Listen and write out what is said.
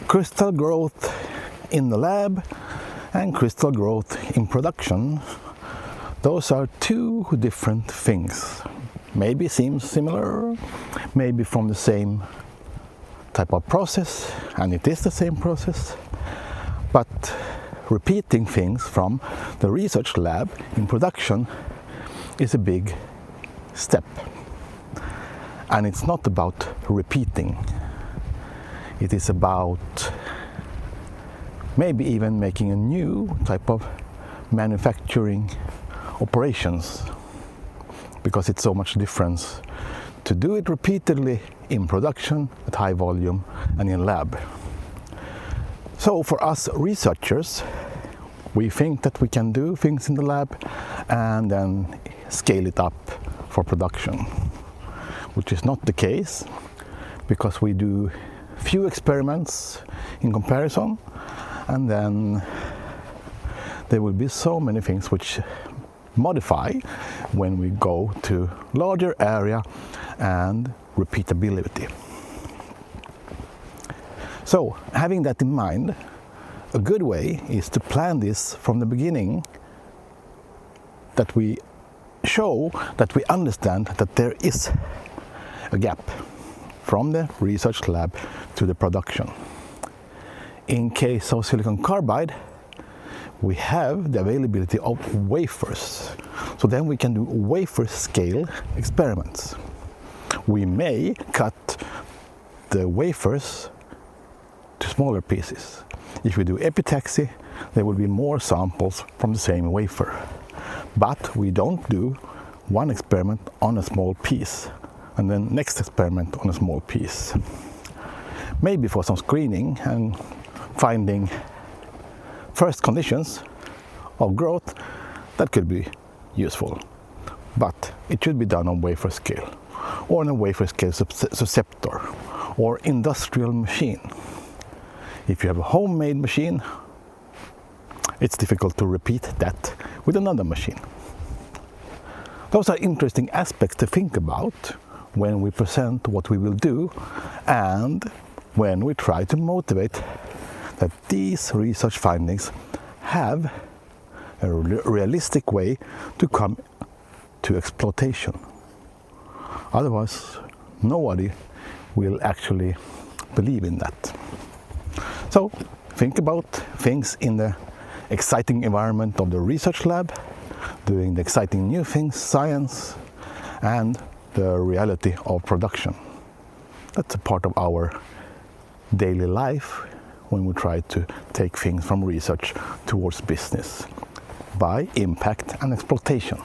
Crystal growth in the lab and crystal growth in production, those are two different things. Maybe seem similar, maybe from the same type of process, and it is the same process, but repeating things from the research lab in production is a big step. And it's not about repeating. It is about maybe even making a new type of manufacturing operations, because it's so much difference to do it repeatedly in production at high volume and in lab. So for us researchers, we think that we can do things in the lab and then scale it up for production, which is not the case, because we do few experiments in comparison, and then there will be so many things which modify when we go to larger area and repeatability. So having that in mind, a good way is to plan this from the beginning, that we show that we understand that there is a gap from the research lab to the production. In case of silicon carbide, we have the availability of wafers, so then we can do wafer scale experiments. We may cut the wafers to smaller pieces. If we do epitaxy, there will be more samples from the same wafer, but we don't do one experiment on a small piece and then next experiment on a small piece. Maybe for some screening and finding first conditions of growth, that could be useful, but it should be done on wafer scale, or on a wafer scale susceptor or industrial machine. If you have a homemade machine, it's difficult to repeat that with another machine. Those are interesting aspects to think about when we present what we will do, and when we try to motivate that these research findings have a realistic way to come to exploitation. Otherwise, nobody will actually believe in that. So think about things in the exciting environment of the research lab, doing the exciting new things, science, and the reality of production. That's a part of our daily life when we try to take things from research towards business by impact and exploitation.